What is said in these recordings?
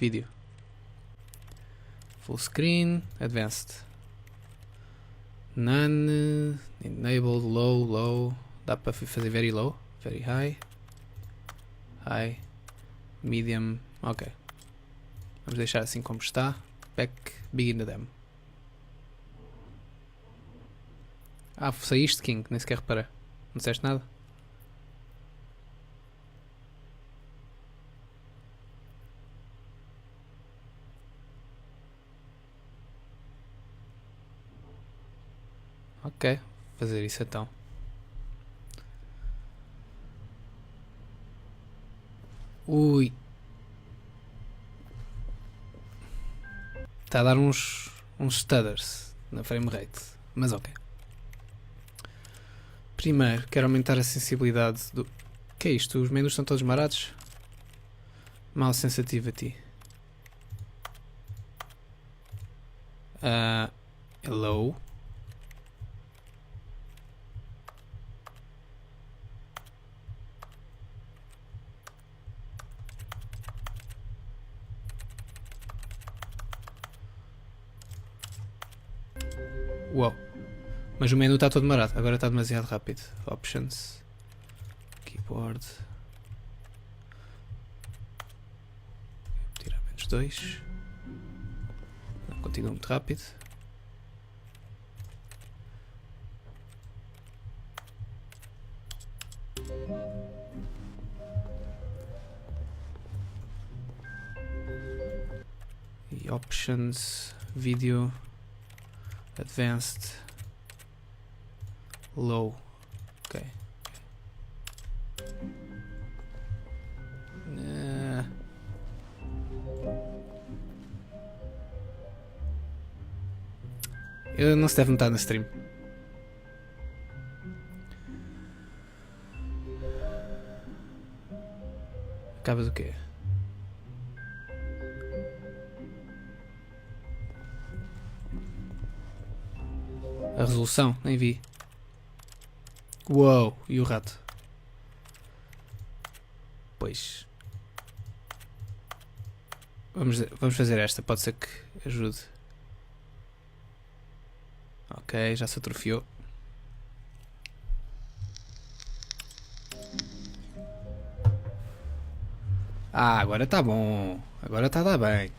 Vídeo. Full screen. Advanced. None. Enabled. Low. Low. Dá para fazer very low. Very high. High. Medium. Ok. Vamos deixar assim como está. Back. Begin the demo. Ah, saíste, King. Nem sequer reparei. Não disseste nada? Ok. Fazer isso então. Ui. Está a dar uns stutters na frame rate. Mas ok. Primeiro, quero aumentar a sensibilidade do... Que é isto? Os menus estão todos marados? Mal sensitivity. Hello. Uau. Mas o menu está todo marado. Agora está demasiado rápido. Options. Keyboard. Tirar menos 2. Continua muito rápido. E options. Video. Advanced. Low. Ok. Eu não se deve notar na stream. Acaba do quê? A resolução, nem vi. Uou, e o rato? Pois. Vamos fazer esta, pode ser que ajude. Ok, já se atrofiou. Ah, agora está bom. Agora está a dar bem.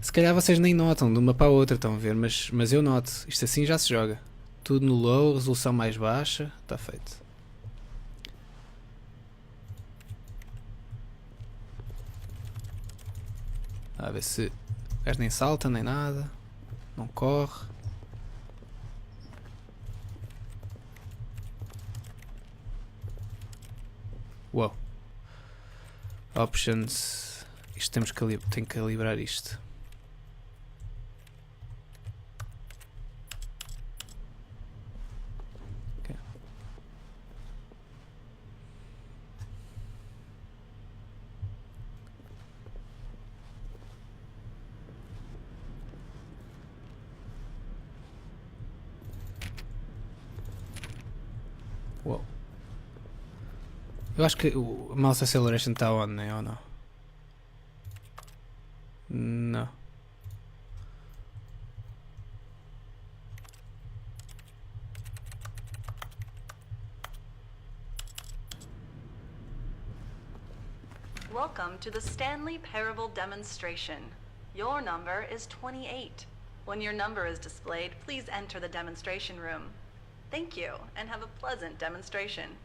Se calhar vocês nem notam de uma para a outra, estão a ver, mas eu noto. Isto assim já se joga. Tudo no low, resolução mais baixa. Está feito. A ver se o gajo nem salta, nem nada. Não corre. Uau. Options. Isto temos que calibrar isto. Okay. Uau. Eu acho que o mouse acceleration está on, né? Ou não? Não. Welcome to the Stanley Parable demonstration. Your number is 28. When your number is displayed, please enter the demonstration room. Thank you, and have a pleasant demonstration.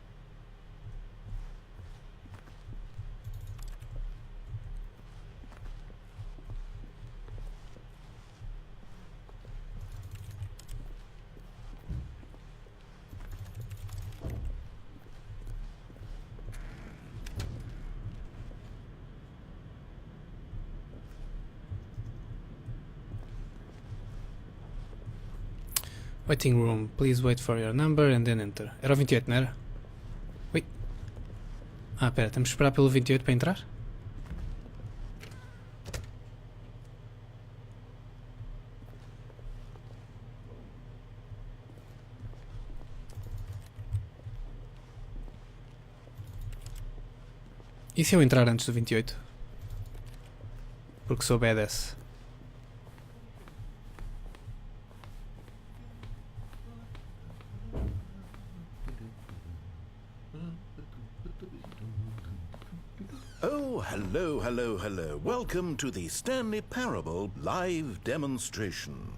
Waiting room, please wait for your number and then enter. Era o 28, não era? Ui. Ah, pera, temos que esperar pelo 28 para entrar? E se eu entrar antes do 28? Porque sou badass. Oh, hello, hello, hello. Welcome to the Stanley Parable live demonstration.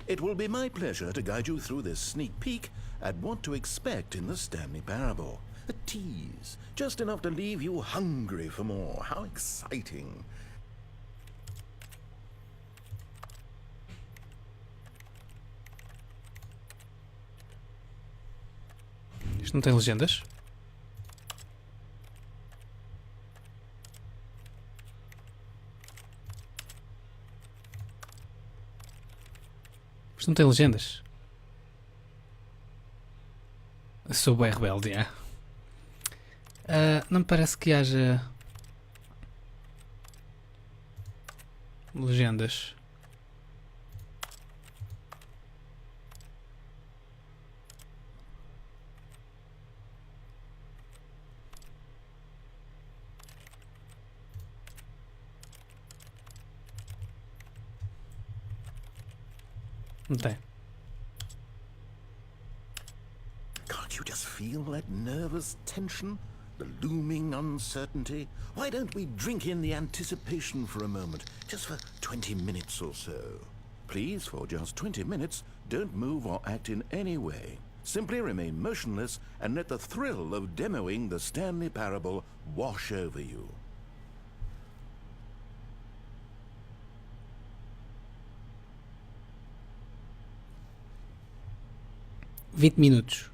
It will be my pleasure to guide you through this sneak peek at what to expect in the Stanley Parable. A tease, just enough to leave you hungry for more. How exciting. Isto não tem legendas? Isto não tem legendas? Sou bem rebelde, é? Não me parece que haja legendas. Não tem. Can't you just feel that nervous tension? The looming uncertainty? Why don't we drink in the anticipation for a moment, just for 20 minutes or so? Please, for just 20 minutes, don't move or act in any way. Simply remain motionless and let the thrill of demoing the Stanley Parable wash over you. $20.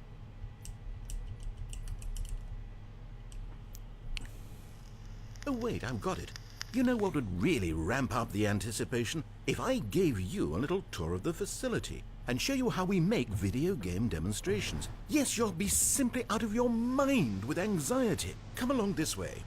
Oh wait, I've got it. You know what would really ramp up the anticipation? If I gave you a little tour of the facility and show you how we make video game demonstrations. Yes, you'll be simply out of your mind with anxiety. Come along this way.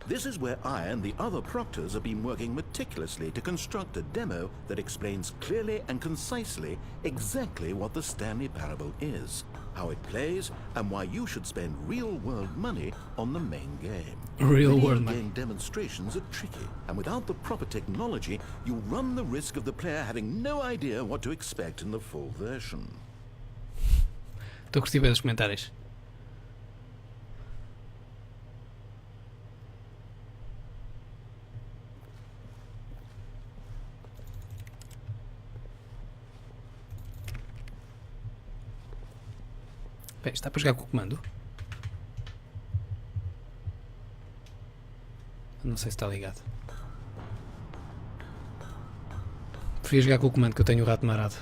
This is where I and the other proctors have been working meticulously to construct a demo that explains clearly and concisely exactly what the Stanley Parable is, how it plays, and why you should spend real-world money on the main game. Real-world Video game money. demonstrations are tricky, and without the proper technology, you run the risk of the player having no idea what to expect in the full version. Estou a curtir bem dos comentários. Bem, está para jogar com o comando? Não sei se está ligado. Preferia jogar com o comando que eu tenho o rato marado.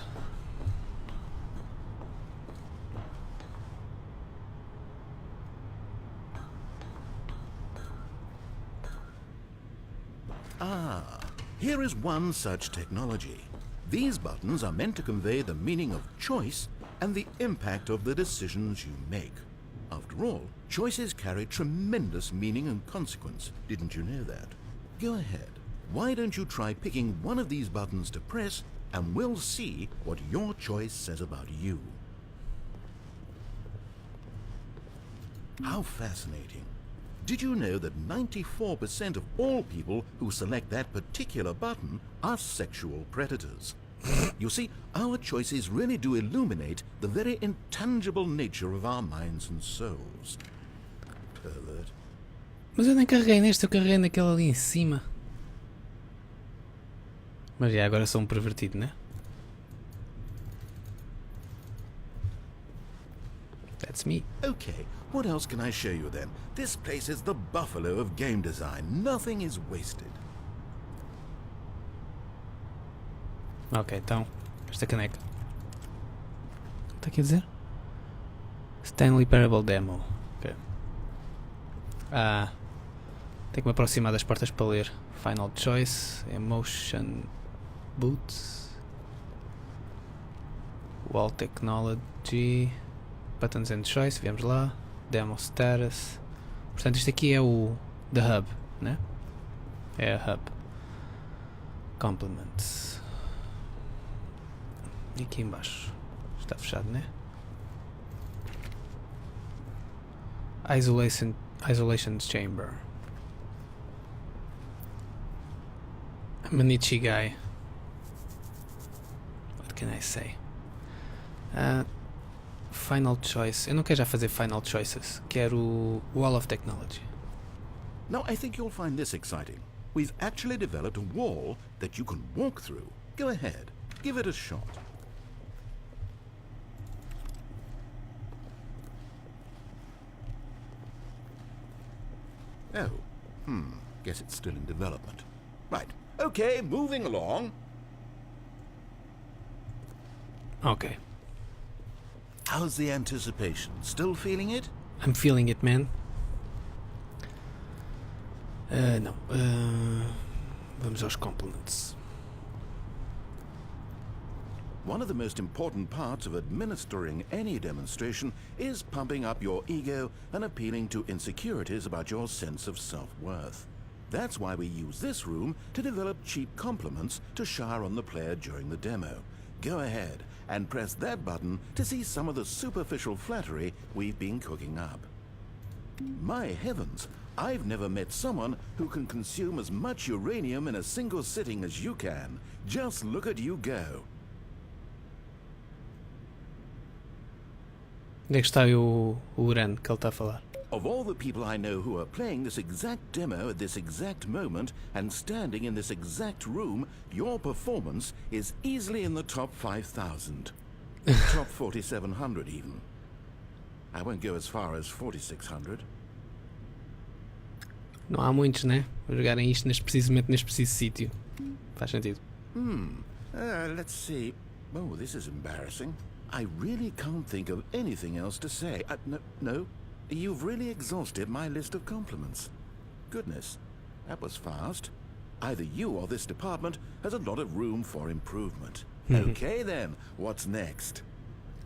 Ah, here is one such technology. These buttons are meant to convey the meaning of choice and the impact of the decisions you make. After all, choices carry tremendous meaning and consequence. Didn't you know that? Go ahead. Why don't you try picking one of these buttons to press, and we'll see what your choice says about you. How fascinating. Did you know that 94% of all people who select that particular button are sexual predators? You see, our choices really do illuminate the very intangible nature of our minds and souls. Pervert. Mas eu nem carreguei neste, eu carreguei naquele ali em cima. Mas já agora sou um pervertido, né? That's me. Okay, what else can I show you then? This place is the buffalo of game design. Nothing is wasted. Ok, então, esta caneca. O que está aqui a dizer? Stanley Parable DEMO. Ok. Tenho que me aproximar das portas para ler. Final Choice, Emotion Boots, Wall Technology, Buttons and Choice, viemos lá. Demo Status. Portanto, isto aqui é o The Hub, né? É a Hub. Complements. E aqui em baixo está fechado, né? Isolation Chamber. Manichi guy. What can I say? Final choice. Eu não quero já fazer final choices. Quero Wall of Technology. Now, I think you'll find this exciting. We've actually developed a wall that you can walk through. Go ahead, give it a shot. Oh, guess it's still in development. Right, okay, moving along. Ok. How's the anticipation? Still feeling it? I'm feeling it, man. Não. Vamos aos compliments. One of the most important parts of administering any demonstration is pumping up your ego and appealing to insecurities about your sense of self-worth. That's why we use this room to develop cheap compliments to shower on the player during the demo. Go ahead and press that button to see some of the superficial flattery we've been cooking up. My heavens, I've never met someone who can consume as much uranium in a single sitting as you can. Just look at you go. Onde é que está o urânio que ele está a falar? Of all the people I know who are playing this exact demo at this exact moment and standing in this exact room, your performance is easily in the top 5,000. Top 4,700 even. I won't go as far as 4,600. Não há muitos, né? A jogarem isto precisamente neste preciso sítio. Faz sentido. Let's see. Oh, this is embarrassing. I really can't think of anything else to say. No. You've really exhausted my list of compliments. Goodness, that was fast. Either you or this department has a lot of room for improvement. Okay then, what's next?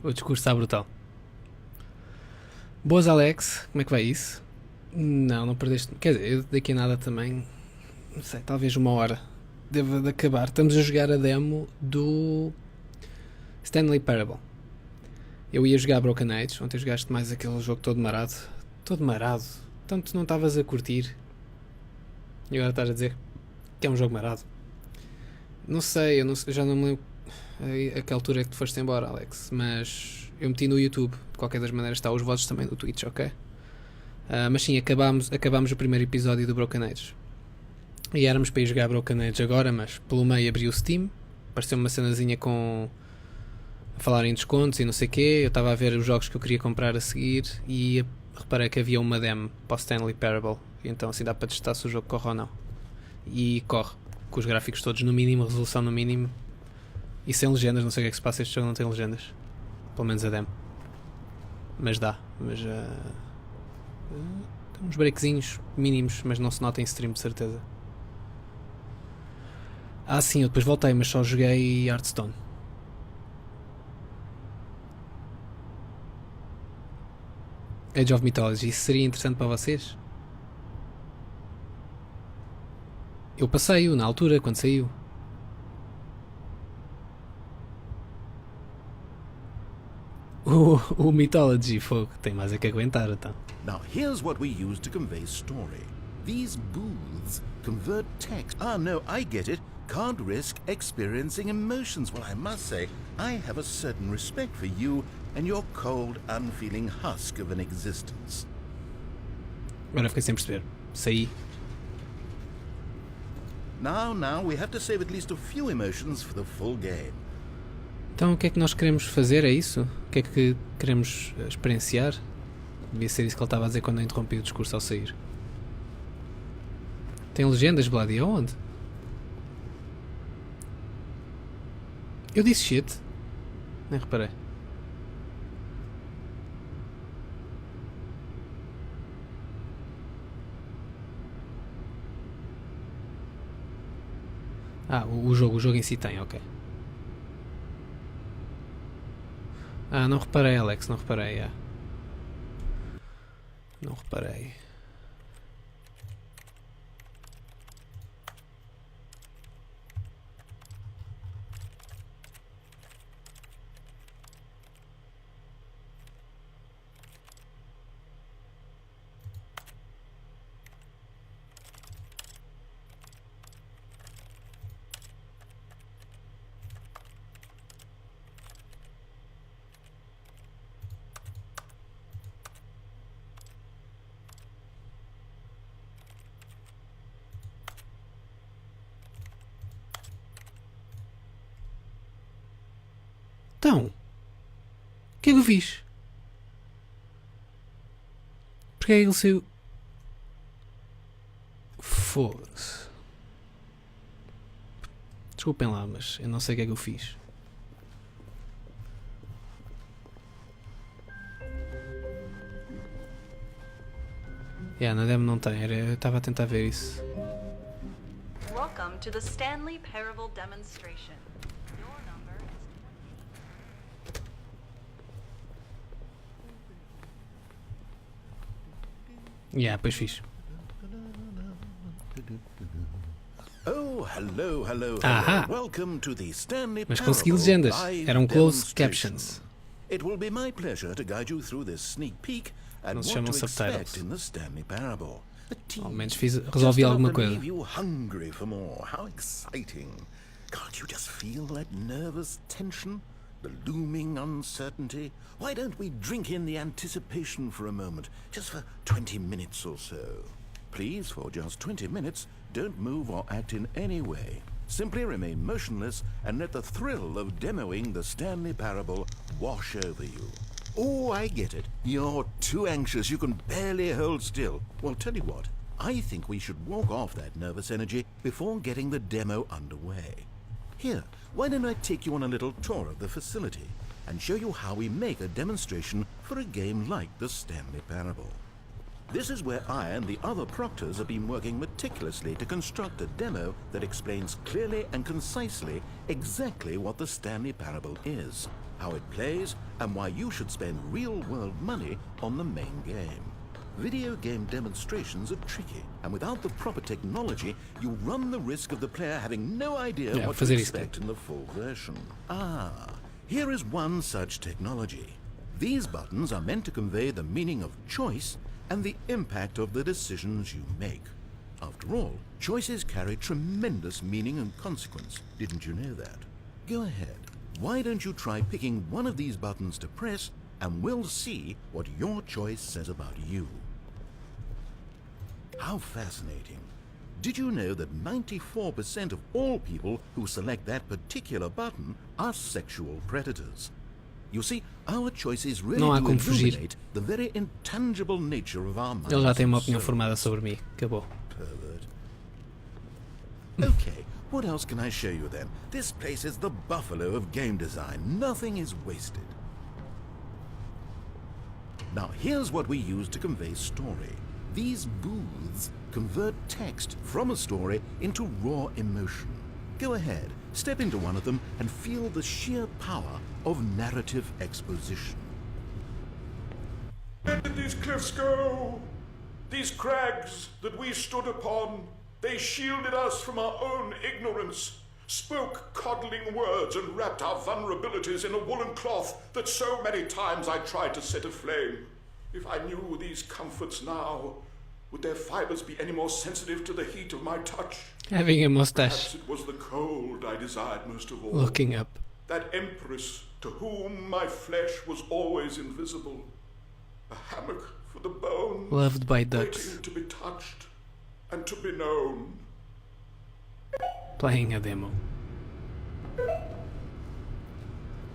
O discurso está brutal. Boas, Alex. Como é que vai isso? Não perdeste... Quer dizer, eu daqui a nada também... Não sei, talvez 1 hora. Deve de acabar. Estamos a jogar a demo do... Stanley Parable. Eu ia jogar Broken Age. Ontem jogaste mais aquele jogo todo marado. Todo marado. Então tu não estavas a curtir. E agora estás a dizer que é um jogo marado. Não sei, eu já não me lembro a que altura é que tu foste embora, Alex. Mas eu meti no YouTube. De qualquer das maneiras está os votos também no Twitch, ok? Mas sim, acabámos o primeiro episódio do Broken Age. E éramos para ir jogar Broken Age agora, mas pelo meio abriu o Steam. Apareceu-me uma cenazinha com... a falar em descontos e não sei o quê. Eu estava a ver os jogos que eu queria comprar a seguir e reparei que havia uma demo para o Stanley Parable. E então assim dá para testar se o jogo corre ou não. E corre, com os gráficos todos no mínimo, resolução no mínimo. E sem legendas, não sei o que é que se passa, este jogo não tem legendas. Pelo menos a demo. Mas dá. Mas tem uns breakzinhos mínimos, mas não se nota em stream de certeza. Sim, eu depois voltei, mas só joguei Hearthstone. Age of Mythology, isso seria interessante para vocês? Eu passei-o na altura, quando saiu. O Mythology, fogo, tem mais a que aguentar, então. Now here's what we use to convey story. These booths convert text. No, I get it. Can't risk experiencing emotions. Well, I must say, I have a certain respect for you and your cold, unfeeling husk of an existence. Agora fiquei sem perceber. Saí. Now, we have to save at least a few emotions for the full game. Então o que é que nós queremos fazer, é isso? O que é que queremos experienciar? Devia ser isso que ele estava a dizer quando eu interrompi o discurso ao sair. Tem legendas, Bloody? Aonde? Eu disse shit? Nem reparei. O jogo em si tem, ok. Não reparei, Alex, não reparei. Não reparei. que eu fiz? Porquê é que ele saiu? Foda-se. Desculpem lá, mas eu não sei o que é que eu fiz. Na demo não tem, eu estava a tentar ver isso. Welcome to the Stanley Parable Demonstration. Your number is Pois fiz. Oh, hello, hello, Aha. hello. Welcome to the Stanley Mas Parable consegui legendas. live Eram closed demonstration. captions. It will be my pleasure to guide you through this sneak peek and Não se what chamam to subtitles. expect in the Stanley Parable. A tease, Ao menos resolvi just alguma enough to coisa. leave you hungry for more. How exciting! Can't you just feel that nervous tension, the looming uncertainty? Why don't we drink in the anticipation for a moment, just for 20 minutes or so? Please, for just 20 minutes, don't move or act in any way. Simply remain motionless and let the thrill of demoing the Stanley Parable wash over you. Oh, I get it. You're too anxious. You can barely hold still. Well, tell you what. I think we should walk off that nervous energy before getting the demo underway. Here, why don't I take you on a little tour of the facility and show you how we make a demonstration for a game like the Stanley Parable. This is where I and the other proctors have been working meticulously to construct a demo that explains clearly and concisely exactly what the Stanley Parable is, how it plays, and why you should spend real-world money on the main game. Video game demonstrations are tricky, and without the proper technology, you run the risk of the player having no idea what to expect in the full version. Here is one such technology. These buttons are meant to convey the meaning of choice and the impact of the decisions you make. After all, choices carry tremendous meaning and consequence. Didn't you know that? Go ahead. Why don't you try picking one of these buttons to press, and we'll see what your choice says about you. How fascinating. Did you know that 94% of all people who select that particular button are sexual predators? You see, our choices really do illuminate the very intangible nature of our minds. Ele já tem uma opinião formada sobre mim. Acabou. Pervert. Okay, what else can I show you then? This place is the buffalo of game design. Nothing is wasted. Now here's what we use to convey story. These booths convert text from a story into raw emotion. Go ahead, step into one of them and feel the sheer power of narrative exposition. Where did these cliffs go? These crags that we stood upon, they shielded us from our own ignorance, spoke coddling words and wrapped our vulnerabilities in a woolen cloth that so many times I tried to set aflame. If I knew these comforts now, would their fibers be any more sensitive to the heat of my touch? Having a mustache. Perhaps it was the cold I desired most of all. Looking up. That empress to whom my flesh was always invisible. A hammock for the bones. Loved by ducks. Waiting to be touched and to be known. Playing a demo.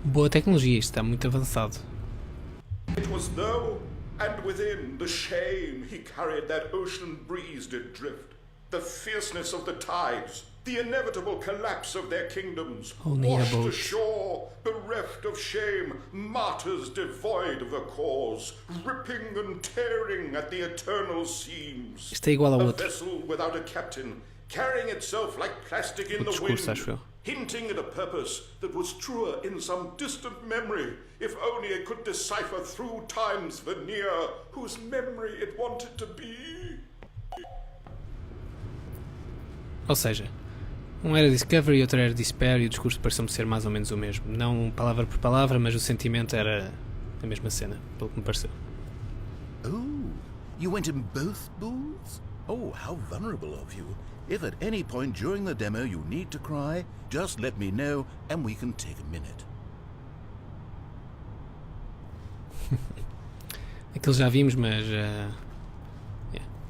Boa tecnologia, isto está muito avançado. It was though, and within the shame he carried that ocean breeze did drift, the fierceness of the tides, the inevitable collapse of their kingdoms, Only a washed boat. ashore, bereft of shame, martyrs devoid of a cause, ripping and tearing at the eternal seams. Isto é igual ao A outro. vessel without a captain, carrying itself like plastic in O the discurso, acho eu. wind, hinting at a purpose that was truer in some distant memory, if only it could decipher through time's veneer whose memory it wanted to be. Ou seja, um era Discovery e outro era Despair e o discurso pareceu-me ser mais ou menos o mesmo. Não palavra por palavra, mas o sentimento era a mesma cena, pelo que me pareceu. Oh, you went in both booths? Oh, how vulnerable of you. If at any point during the demo you need to cry, just let me know and we can take a minute. Aquilo já vimos, mas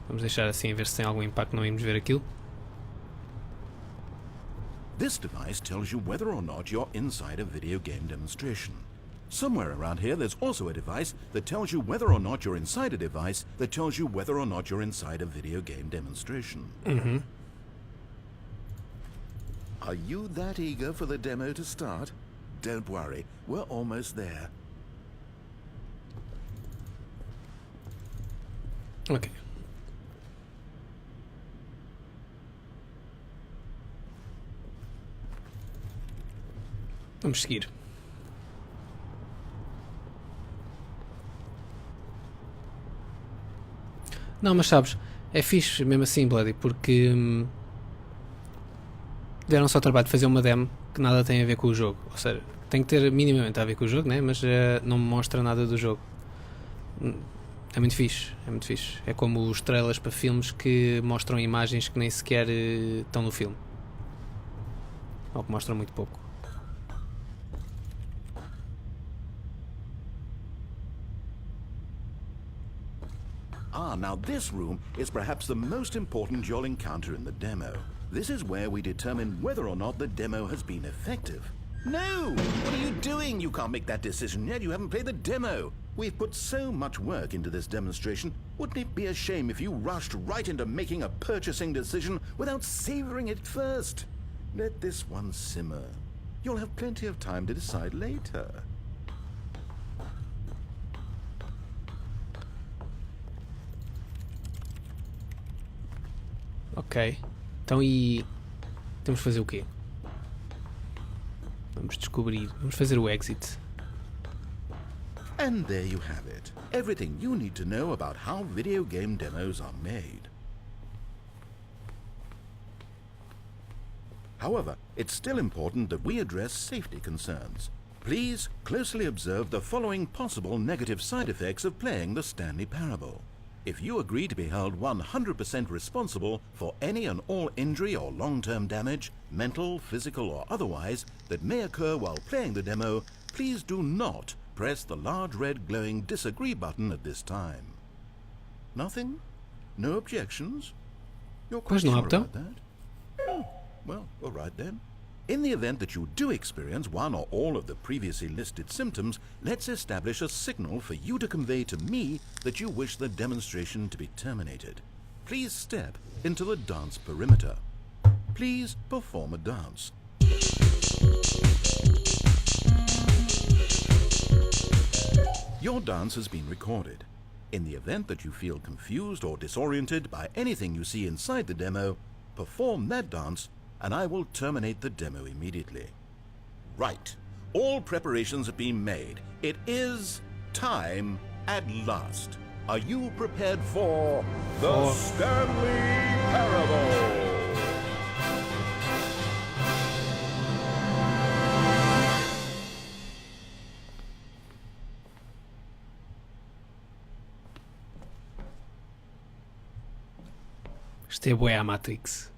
vamos deixar assim a ver se tem algum impacto, não irmos ver aquilo. This device tells you whether or not you're inside a video game demonstration. Somewhere around here there's also a device that tells you whether or not you're inside a device that tells you whether or not you're inside a video game demonstration. Mm-hmm. Are you that eager for the demo to start? Don't worry, we're almost there. Ok. Vamos seguir. Não, mas sabes, é fixe mesmo assim, Bloody, porque deram só o trabalho de fazer uma demo que nada tem a ver com o jogo. Ou seja, tem que ter minimamente a ver com o jogo, né? Mas não me mostra nada do jogo. É muito fixe, é muito fixe. É como os trailers para filmes que mostram imagens que nem sequer estão no filme. Ou que mostram muito pouco. Ah, now this room is perhaps the most important you'll encounter in the demo. This is where we determine whether or not the demo has been effective. No! What are you doing? You can't make that decision yet. You haven't played the demo. We've put so much work into this demonstration. Wouldn't it be a shame if you rushed right into making a purchasing decision without savoring it first? Let this one simmer. You'll have plenty of time to decide later. Ok. Então e... temos que fazer o quê? Vamos descobrir. Vamos fazer o exit. And there you have it. Everything you need to know about how video game demos are made. However, it's still important that we address safety concerns. Please closely observe the following possible negative side effects of playing the Stanley Parable. If you agree to be held 100% responsible for any and all injury or long-term damage, mental, physical or otherwise, that may occur while playing the demo, please do not press the large red glowing disagree button at this time. Nothing? No objections? You're quite Pois não há sure botão? about that? Oh, well, all right then. In the event that you do experience one or all of the previously listed symptoms, let's establish a signal for you to convey to me that you wish the demonstration to be terminated. Please step into the dance perimeter. Please perform a dance. Your dance has been recorded. In the event that you feel confused or disoriented by anything you see inside the demo, perform that dance and I will terminate the demo immediately. Right. All preparations have been made. It is time at last. Are you prepared for the Stanley Parable? Isto é bué a Matrix.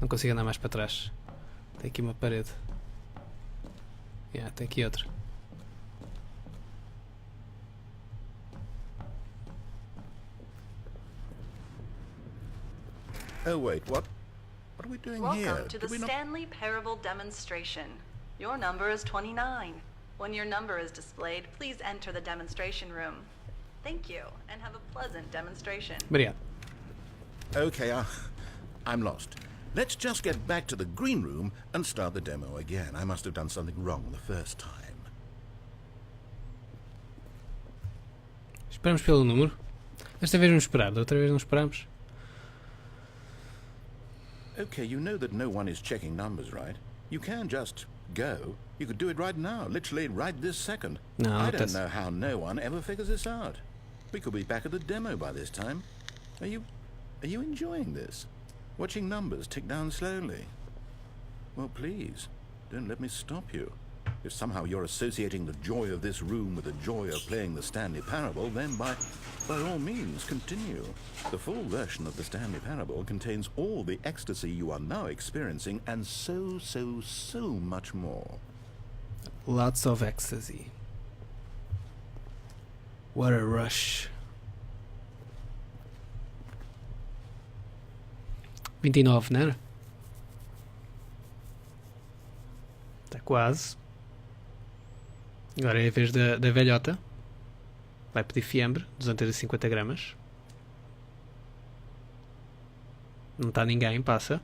Não consigo andar mais para trás. Tem aqui uma parede. Tem aqui outra. Oh wait, what? What are we doing here? Welcome to the Stanley Parable demonstration. Your number is 29. When your number is displayed, please enter the demonstration room. Thank you, and have a pleasant demonstration. Obrigado. Okay, I'm lost. Let's just get back to the green room and start the demo again. I must have done something wrong the first time. Esperamos pelo número. Desta vez vamos esperar. Da outra vez não esperamos. Okay, you know that no one is checking numbers, right? You can just go. You could do it right now, literally right this second. No, I don't know how no one ever figures this out. We could be back at the demo by this time. Are you enjoying this? Watching numbers tick down slowly? Well, please, don't let me stop you. If somehow you're associating the joy of this room with the joy of playing the Stanley Parable, then by all means, continue. The full version of the Stanley Parable contains all the ecstasy you are now experiencing and so much more. Lots of ecstasy. What a rush. 29, não era? Quase. Agora é a vez da velhota. Vai pedir fiambre, 250 gramas. Não está ninguém, passa.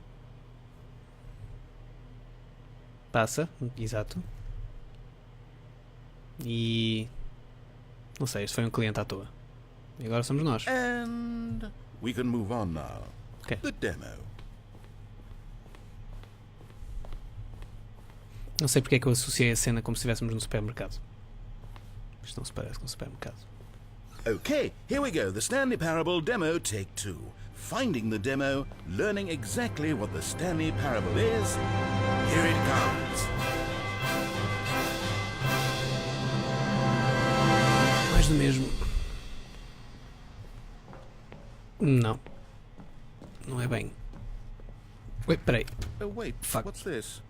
Passa, exato. E... não sei, este foi um cliente à toa. E agora somos nós. And we can move on now. Ok. The demo. Não sei porque é que eu associei a cena como se estivéssemos no supermercado. Isto não se parece com um supermercado. Okay, here we go. The Stanley Parable Demo Take 2. Finding the demo, learning exactly what the Stanley Parable is. Here it comes. Mais do mesmo. Não. Não é bem. Ui, peraí. Oh, wait, Fuck. what's this?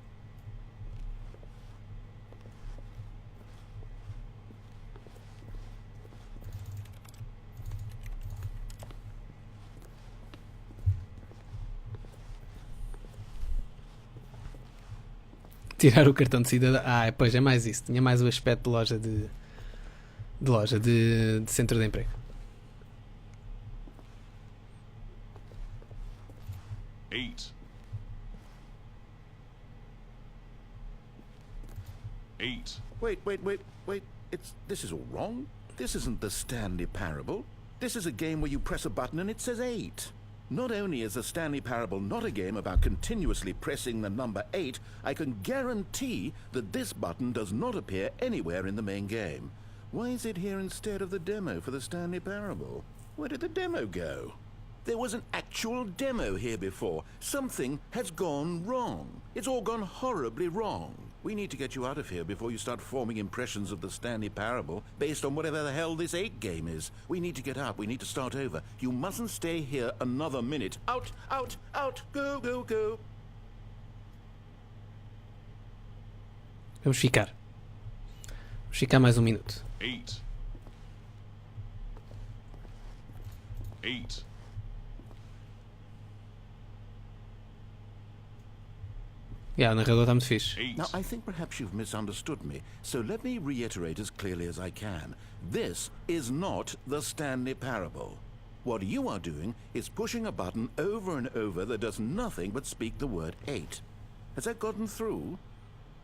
Tirar o cartão de cidadão. Ah, pois é mais isso. Tinha mais o aspecto de loja de centro de emprego. Eight. Wait. This is all wrong. This isn't the Stanley Parable. This is a game where you press a button and it says 8. Not only is the Stanley Parable not a game about continuously pressing the number 8, I can guarantee that this button does not appear anywhere in the main game. Why is it here instead of the demo for the Stanley Parable? Where did the demo go? There was an actual demo here before. Something has gone wrong. It's all gone horribly wrong. We need to get you out of here before you start forming impressions of the Stanley Parable based on whatever the hell this 8 game is. We need to get out. We need to start over. You mustn't stay here another minute. Out, out, out. Go, go, go. Vamos ficar. Vamos ficar mais um minuto. Eight. O narrador está muito fixe. Now, I think perhaps you've misunderstood me, so let me reiterate as clearly as I can. This is not the Stanley Parable. What you are doing is pushing a button over and over that does nothing but speak the word 8. Has that gotten through?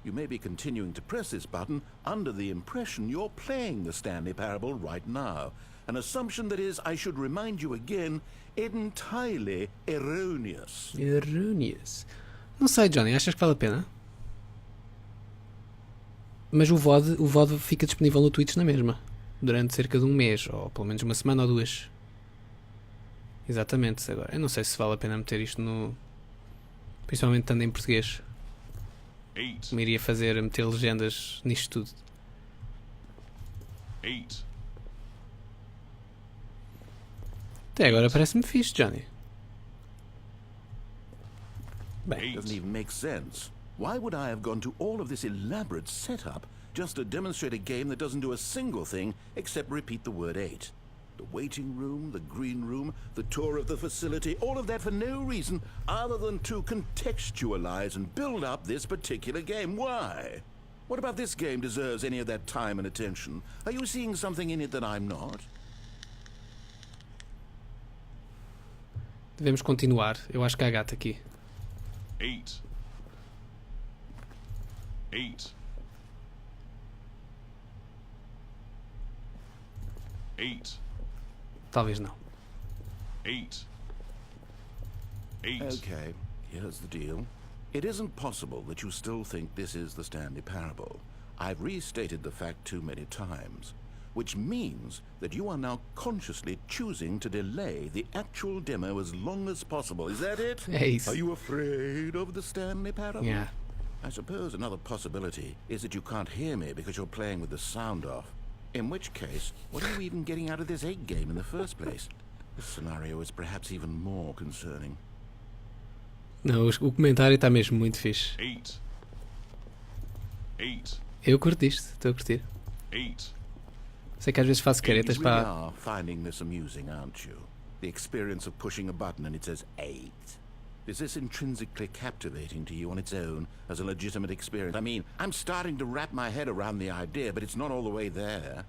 You may be continuing to press this button under the impression you're playing the Stanley Parable right now. An assumption that is, I should remind you again, entirely erroneous. Erroneous. Não sei, Johnny, achas que vale a pena? Mas o VOD fica disponível no Twitch na mesma. Durante cerca de um mês, ou pelo menos uma semana ou duas. Exatamente, agora. Eu não sei se vale a pena meter isto no... Principalmente estando em português. Me iria fazer meter legendas nisto tudo. Até agora parece-me fixe, Johnny. Bem, Doesn't even make sense. Why would I have gone to all of this elaborate setup just to demonstrate a game that doesn't do a single thing except repeat the word 8? The waiting room, the green room, the tour of the facility, all of that for no reason other than to contextualize and build up this particular game. Why? What about this game deserves any of that time and attention? Are you seeing something in it that I'm not? devemos continuar. Eu acho que há gato aqui. Eight. Talvez não. Eight. Okay, here's the deal. It isn't possible that you still think this is the Stanley Parable. I've restated the fact too many times, which means that you are now consciously choosing to delay the actual demo as long as possible. Is that it? É isso. Are you afraid of the Stanley Parable? Yeah. I suppose another possibility is that you can't hear me because you're playing with the sound off. In which case, what are you even getting out of this 8 game in the first place? This scenario is perhaps even more concerning. Não, o comentário está mesmo muito fixe. Eight. Eu curto isto, estou a curtir. Sei que às vezes faço caretas You really para... are finding this amusing, aren't you? The experience of pushing a button and it says 8. Is this intrinsically captivating to you on its own as a legitimate experience? I mean, I'm starting to wrap my head around the idea, but it's not all the way there.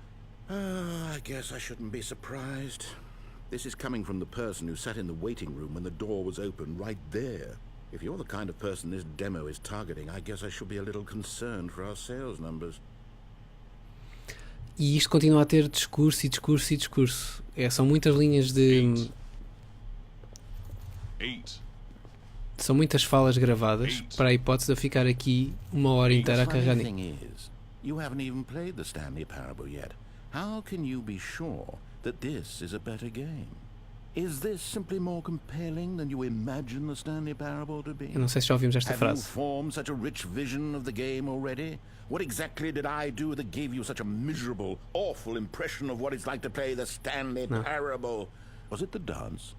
I guess I shouldn't be surprised. This is coming from the person who sat in the waiting room when the door was open right there. If you're the kind of person this demo is targeting, I guess I should be a little concerned for our sales numbers. E isto continua a ter discurso e discurso e discurso. São muitas linhas de... São muitas falas gravadas para a hipótese de eu ficar aqui uma hora inteira a carregar nisso. The thing is, you haven't even played the Stanley Parable yet. How can you be sure that this is a better game? Is this simply more compelling than you imagine the Stanley Parable to be? Eu não sei se já ouvimos esta Have you frase. formed such a rich vision of the game already? What exactly did I do that gave you such a miserable, awful impression of what it's like to play the Stanley Parable? Was it the dance?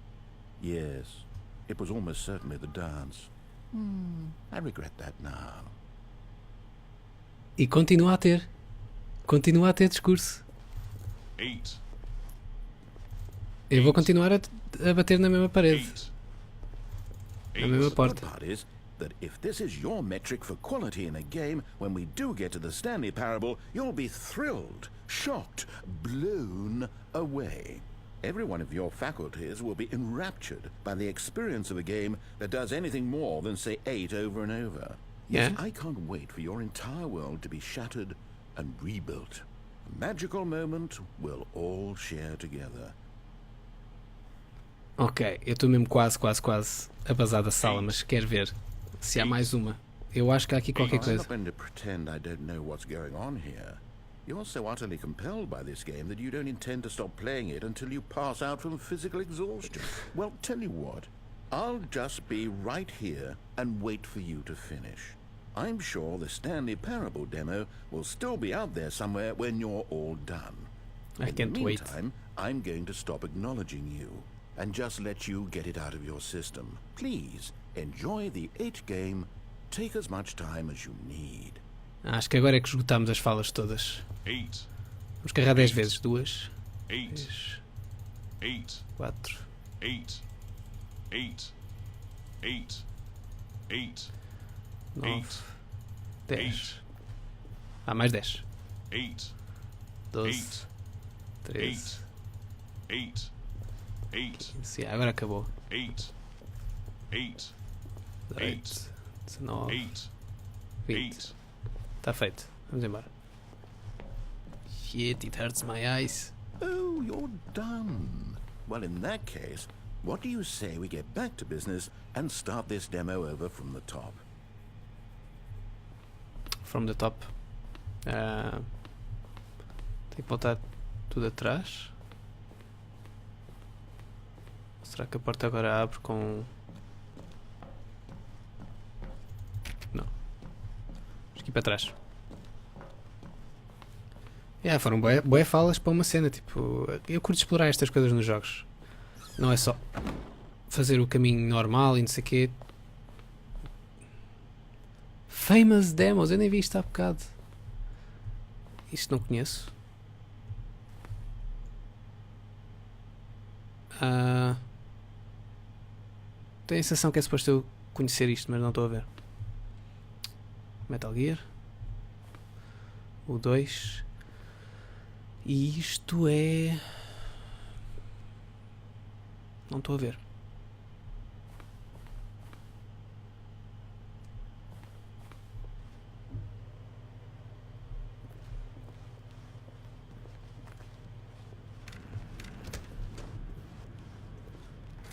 Yes, it was almost certainly the dance. I regret that now. E continua a ter. Continua a ter discurso. Eu vou continuar a bater na mesma parede. Na mesma The porta. good part is that if this is your metric for quality in a game, when we do get to the Stanley Parable, you'll be thrilled, shocked, blown away. Every one of your faculties will be enraptured by the experience of a game that does anything more than say 8 over and over. Yes, Yeah. I can't wait for your entire world to be shattered and rebuilt. A magical moment we'll all share together. Ok, eu estou mesmo quase a basar da sala, mas quero ver se há mais uma. Eu acho que há aqui qualquer I'm coisa. not going to pretend I don't know what's going on here. You're so utterly compelled by this game that you don't intend to stop playing it until you pass out from physical exhaustion. Well, tell you what, I'll just be right here and wait for you to finish. I'm sure the Stanley Parable demo will still be out there somewhere when you're all done. I In can't the wait. meantime, I'm going to stop acknowledging you and just let you get it out of your system. Please, enjoy the 8 game. Take as much time as you need. Acho que agora é que esgotamos as falas todas. Vamos carregar 10 vezes. 2, 3, 4, 9, 10. Ah, mais 10. 12, 13, 15. Agora acabou. 18, 19, 20. Está feito. Vamos embora. Shit, it hurts my eyes. Oh, you're done. Well, in that case, what do you say we get back to business and start this demo over from the top? From the top. Tem que voltar tudo atrás. Será que a porta agora abre com... Não. Vamos aqui para trás. Foram bué falas para uma cena. Tipo, eu curto explorar estas coisas nos jogos. Não é só fazer o caminho normal e não sei o quê. Famous Demos, eu nem vi isto há bocado. Isto não conheço. Tenho a sensação que é suposto eu conhecer isto, mas não estou a ver. Metal Gear. O 2. E isto é... Não estou a ver.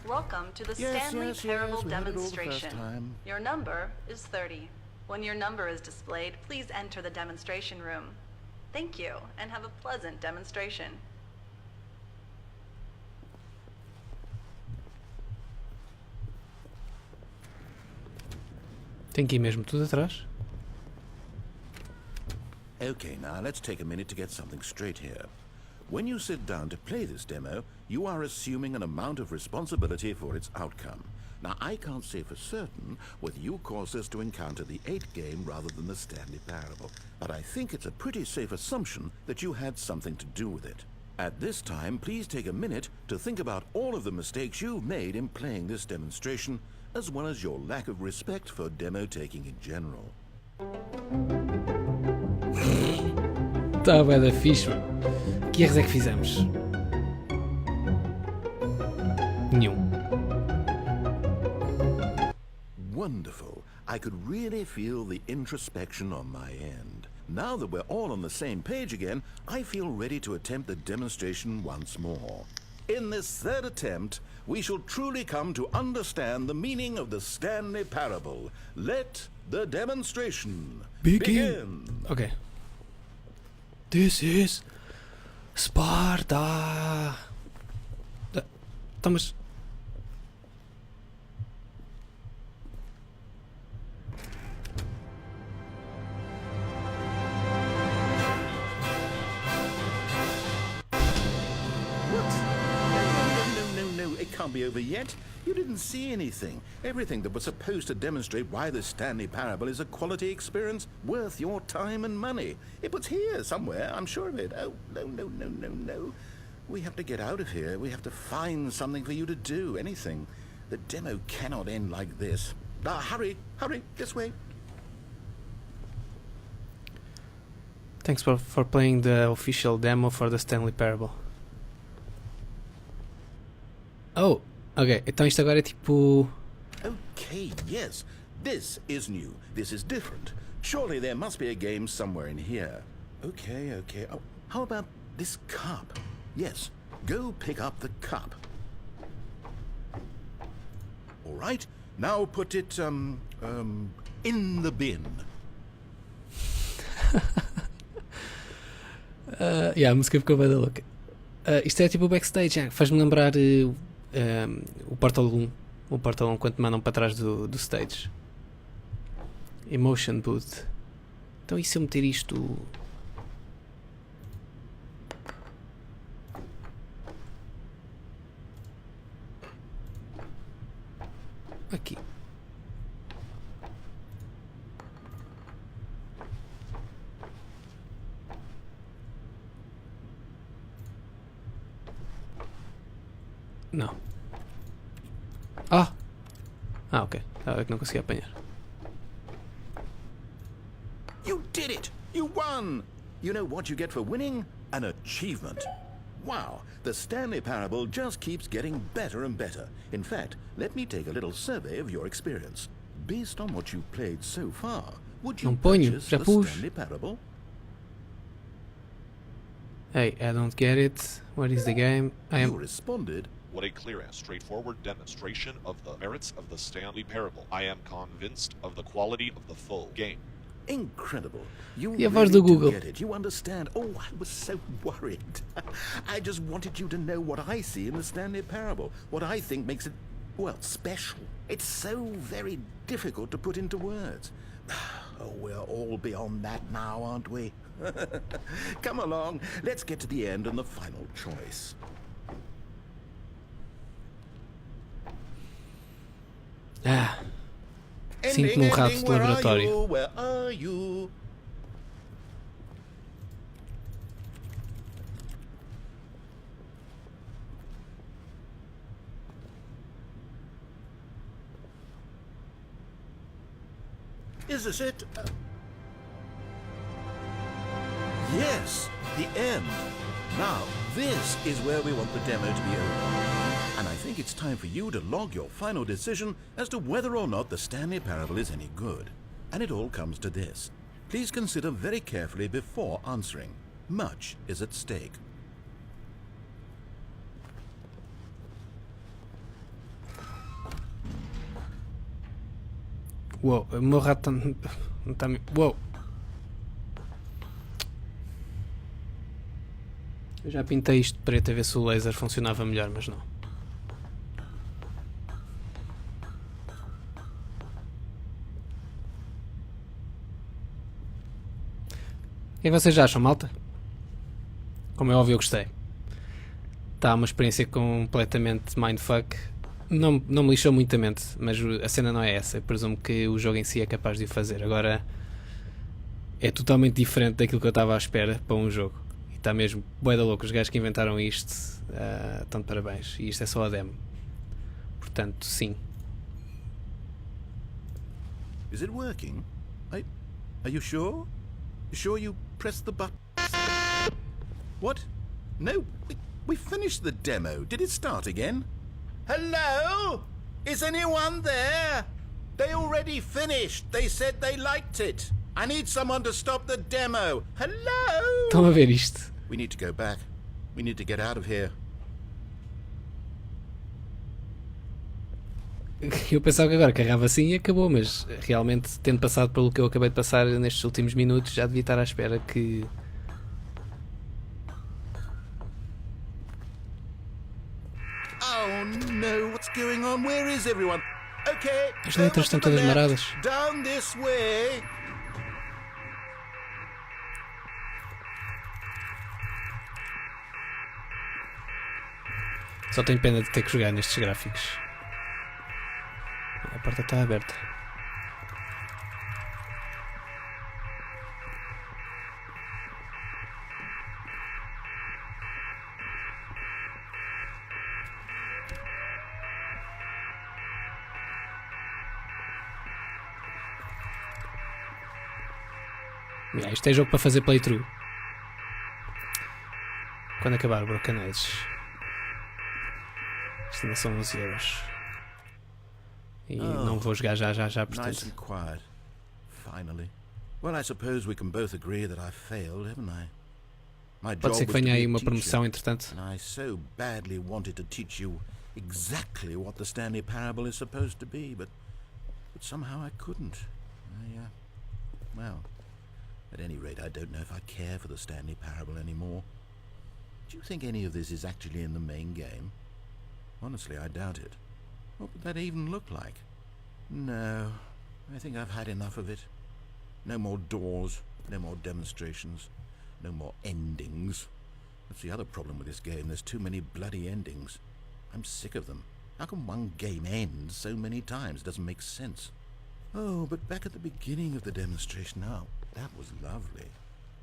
Welcome to the Yes, Stanley yes, Parable we had it all the first demonstration. time. Your number is 30. When your number is displayed, please enter the demonstration room. Thank you, and have a pleasant demonstration. Tem que ir mesmo tudo atrás. Okay, now let's take a minute to get something straight here. When you sit down to play this demo, you are assuming an amount of responsibility for its outcome. Now, I can't say for certain whether you caused us to encounter the 8 game rather than the Stanley Parable, but I think it's a pretty safe assumption that you had something to do with it. At this time, please take a minute to think about all of the mistakes you've made in playing this demonstration as well as your lack of respect for demo taking in general. Tá bem da fixe, mano. Que erros é que fizemos? Nenhum. Wonderful. I could really feel the introspection on my end. Now that we're all on the same page again, I feel ready to attempt the demonstration once more. In this third attempt, we shall truly come to understand the meaning of the Stanley Parable. Let the demonstration begin. Ok. This is Sparta. Então, mas... It can't be over yet. You didn't see anything. Everything that was supposed to demonstrate why the Stanley Parable is a quality experience worth your time and money. It was here somewhere, I'm sure of it. Oh, no. We have to get out of here. We have to find something for you to do, anything. The demo cannot end like this. Hurry, this way. Thanks for playing the official demo for the Stanley Parable. Oh, ok. Então isto agora é tipo... Okay, yes. This is new. This is different. Surely there must be a game somewhere in here. Okay. Oh, how about this cup? Yes, go pick up the cup. All right, now put it, in the bin. A música ficou bem da louca. Isto é tipo o backstage, faz-me lembrar o Portal 1. O Portal 1 quando te mandam para trás do stage. Emotion Booth. Então e se eu meter isto... aqui. Não. Ok. Estava que não conseguia apanhar. You did it! You won! You know what you get for winning? An achievement. Wow, the Stanley Parable just keeps getting better and better. In fact, let me take a little survey of your experience. Based on what you've played so far, would you Não ponho, purchase já the pus. Stanley Parable? Hey, I don't get it. What is the game? You responded, What a clear and straightforward demonstration of the merits of the Stanley Parable. I am convinced of the quality of the full game. incredible. You E a voz really do do Google? get it. You understand. Oh, I was so worried. I just wanted you to know what I see in the Stanley Parable. What I think makes it, well, special. It's so very difficult to put into words. Oh, we're all beyond that now, aren't we? Come along. Let's get to the end and the final choice. Sinto-me rato de laboratório. Where are you? Is this it? Yes, the end. Now, this is where we want the demo to be over. And I think it's time for you to log your final decision as to whether or not the Stanley Parable is any good. And it all comes to this. Please consider very carefully before answering. Much is at stake. Uou, o meu rato não está... Uou! Eu já pintei isto de preto a ver se o laser funcionava melhor, mas não. O que é que vocês acham, malta? Como é óbvio, eu gostei. Está uma experiência completamente mindfuck. Não me lixou muito a mente, mas a cena não é essa. Eu presumo que o jogo em si é capaz de o fazer. Agora é totalmente diferente daquilo que eu estava à espera para um jogo. E está mesmo bué da louco. Os gajos que inventaram isto estão de parabéns. E isto é só a demo. Portanto, sim. Is it working? Are you sure? You sure you pressed the button? What? No, we finished the demo. Did it start again? Hello? Is anyone there? They already finished. They said they liked it. I need someone to stop the demo. Hello? Estão a ver isto? We need to go back. We need to get out of here. Eu pensava que agora carregava assim e acabou, mas realmente, tendo passado pelo que eu acabei de passar nestes últimos minutos, já devia estar à espera que... Oh no, what's going on? Where is everyone? Okay. As letras estão todas maradas. Down this way. Só tenho pena de ter que jogar nestes gráficos. A porta está aberta. Isto é jogo para fazer playthrough. Quando acabar o Broken Age. Isto ainda são 11 euros. E não vou jogar já, Nice portanto. and quiet. Finally. Well, I suppose we can both agree that I failed, haven't I? My Pode job ser que was to venha be aí a uma teacher, promoção entretanto. and I so badly wanted to teach you exactly what the Stanley Parable is supposed to be, but somehow I couldn't. Well, at any rate, I don't know if I care for the Stanley Parable anymore. Do you think any of this is actually in the main game? Honestly, I doubt it. What would that even look like? No, I think I've had enough of it. No more doors, no more demonstrations, no more endings. That's the other problem with this game. There's too many bloody endings. I'm sick of them. How can one game end so many times? It doesn't make sense. Oh, but back at the beginning of the demonstration, now, that was lovely.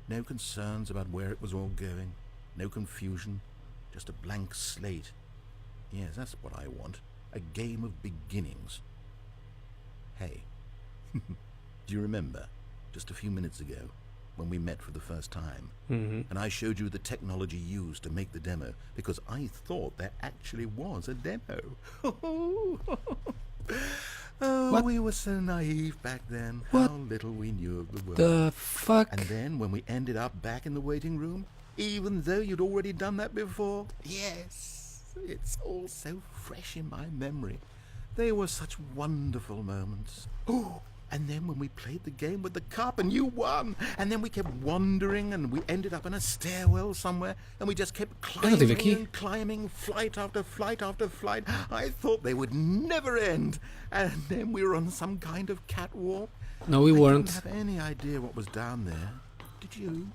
No concerns about where it was all going. No confusion. Just a blank slate. Yes, that's what I want. A game of beginnings. Hey, do you remember, just a few minutes ago, when we met for the first time, and I showed you the technology used to make the demo, because I thought there actually was a demo. Oh, What? we were so naive back then. What How little we knew of the world. The fuck? And then when we ended up back in the waiting room, even though you'd already done that before, yes, it's all so fresh in my memory. They were such wonderful moments. Oh, and then when we played the game with the cup and you won, and then we kept wandering and we ended up in a stairwell somewhere and we just kept climbing and climbing, flight after flight after flight. I thought they would never end. And then we were on some kind of catwalk. No, we I weren't. didn't have any idea what was down there. Did you?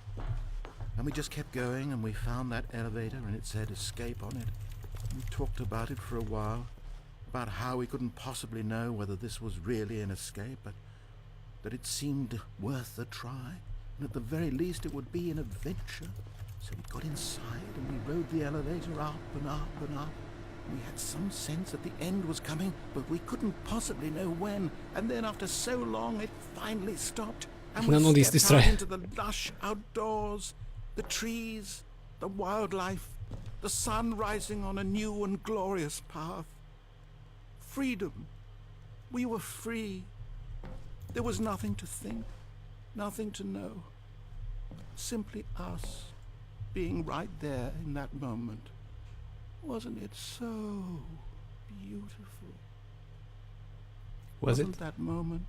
And we just kept going and we found that elevator and it said escape on it. We talked about it for a while, about how we couldn't possibly know whether this was really an escape, but that it seemed worth a try, and at the very least it would be an adventure. So we got inside and we rode the elevator up and up and up. We had some sense that the end was coming, but we couldn't possibly know when. And then after so long, it finally stopped, and Não we disse stepped out distrai. into the lush outdoors, the trees, the wildlife, the sun rising on a new and glorious path. Freedom. We were free. There was nothing to think, nothing to know. Simply us being right there in that moment. Wasn't it so beautiful? Was it? Wasn't that moment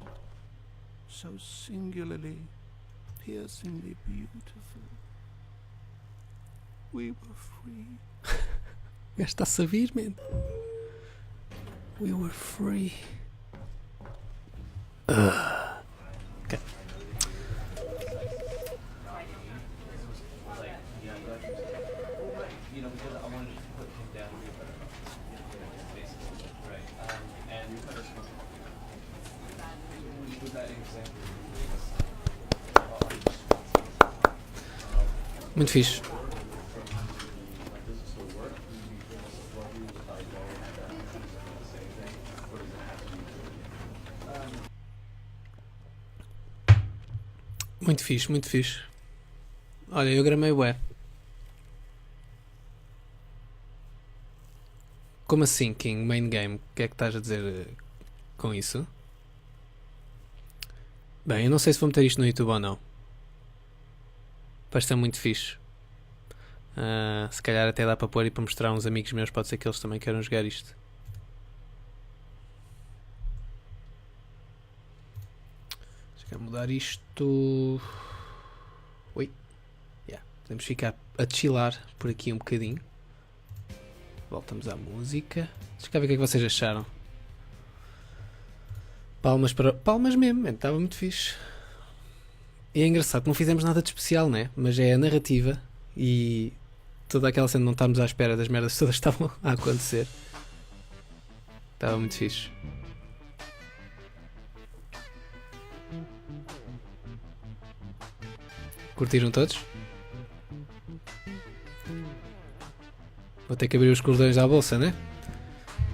so singularly, piercingly beautiful? We were free. O gajo está-se a vir, man. We were free. Okay. Muito fixe. Muito fixe, muito fixe. Olha, eu gramei bué. Como assim, King? Main game? O que é que estás a dizer com isso? Bem, eu não sei se vou meter isto no YouTube ou não. Parece ser muito fixe. Se calhar até dá para pôr e para mostrar a uns amigos meus. Pode ser que eles também queiram jogar isto. Deixa eu mudar isto. Oi. Yeah. Podemos ficar a chilar por aqui um bocadinho. Voltamos à música. Deixa eu ver o que é que vocês acharam. Palmas para... Palmas mesmo, estava muito fixe. E é engraçado que não fizemos nada de especial, né? Mas é a narrativa e toda aquela cena, não estávamos à espera das merdas todas que estavam a acontecer. Estava muito fixe. Curtiram todos? Vou ter que abrir os cordões à bolsa, né?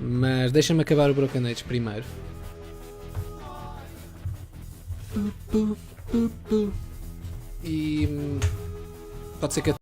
Mas deixa-me acabar o Broken Age primeiro. E pode ser que eu